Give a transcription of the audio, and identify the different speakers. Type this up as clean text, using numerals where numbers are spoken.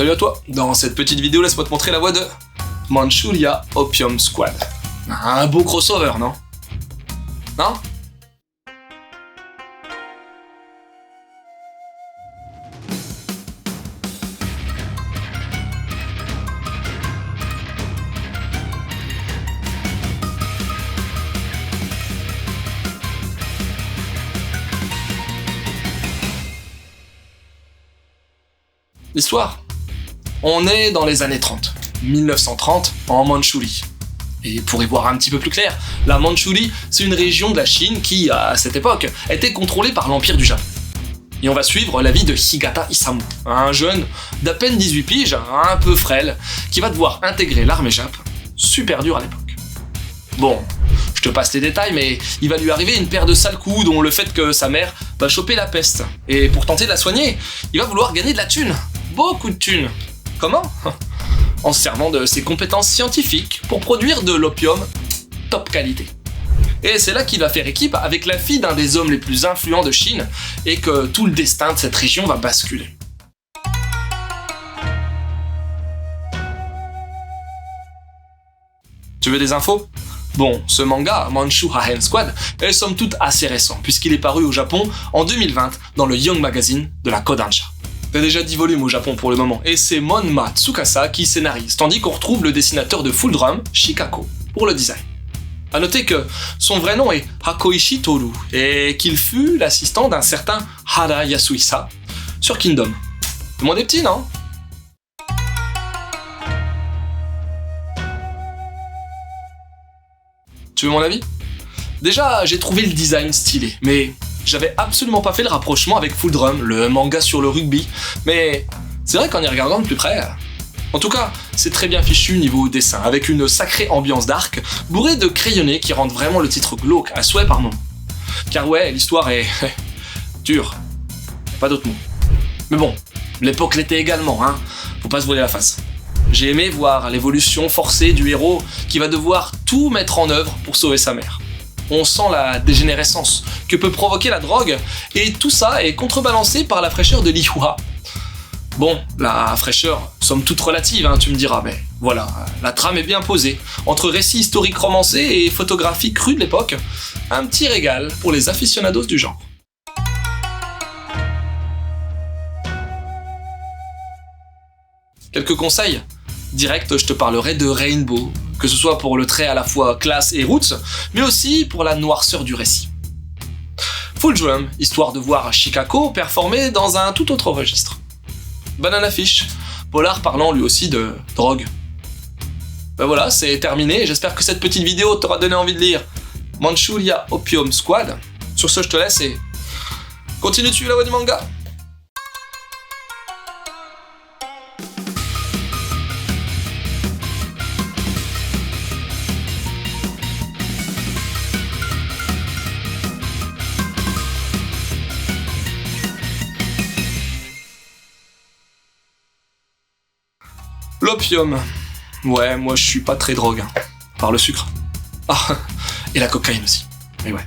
Speaker 1: Salut à toi, dans cette petite vidéo, laisse-moi te montrer la voix de Manchuria Opium Squad. Un beau crossover, non? Non? L'histoire. On est dans les années 30, 1930, en Mandchourie. Et pour y voir un petit peu plus clair, la Mandchourie, c'est une région de la Chine qui, à cette époque, était contrôlée par l'Empire du Japon. Et on va suivre la vie de Higata Isamu, un jeune d'à peine 18 piges, un peu frêle, qui va devoir intégrer l'armée Jap, super dur à l'époque. Bon, je te passe les détails, mais il va lui arriver une paire de sales coups, dont le fait que sa mère va choper la peste. Et pour tenter de la soigner, il va vouloir gagner de la thune. Beaucoup de thunes. Comment? En se servant de ses compétences scientifiques pour produire de l'opium top qualité. Et c'est là qu'il va faire équipe avec la fille d'un des hommes les plus influents de Chine et que tout le destin de cette région va basculer. Tu veux des infos? Bon, ce manga, Manchuria Squad, est somme toute assez récent puisqu'il est paru au Japon en 2020 dans le Young Magazine de la Kodansha. Il y a déjà 10 volumes au Japon pour le moment, et c'est Monma Tsukasa qui scénarise, tandis qu'on retrouve le dessinateur de Full Drum, Shikako, pour le design. A noter que son vrai nom est Hakoichi Toru, et qu'il fut l'assistant d'un certain Hara Yasuhisa sur Kingdom. Le monde est petit, non? Tu veux mon avis? Déjà, j'ai trouvé le design stylé, mais j'avais absolument pas fait le rapprochement avec Full Drum, le manga sur le rugby, mais c'est vrai qu'en y regardant de plus près... En tout cas, c'est très bien fichu niveau dessin, avec une sacrée ambiance dark, bourrée de crayonnés qui rendent vraiment le titre glauque à souhait par moment. Car ouais, l'histoire est... dure. Pas d'autre mot. Mais bon, l'époque l'était également, hein, faut pas se voiler la face. J'ai aimé voir l'évolution forcée du héros qui va devoir tout mettre en œuvre pour sauver sa mère. On sent la dégénérescence que peut provoquer la drogue, et tout ça est contrebalancé par la fraîcheur de Lihua. Bon, la fraîcheur, somme toute relative, hein, tu me diras, mais voilà, la trame est bien posée. Entre récits historiques romancés et photographie crue de l'époque, un petit régal pour les aficionados du genre. Quelques conseils? Direct, je te parlerai de Rainbow, que ce soit pour le trait à la fois classe et roots, mais aussi pour la noirceur du récit. Full Drum, histoire de voir Shikako performer dans un tout autre registre. Banana Fish, polar parlant lui aussi de drogue. Ben voilà, c'est terminé, j'espère que cette petite vidéo t'aura donné envie de lire Manchuria Opium Squad. Sur ce, je te laisse et continue de suivre la voie du manga. L'opium. Ouais, moi je suis pas très drogue, hein. Par le sucre. Ah, et la cocaïne aussi. Mais ouais.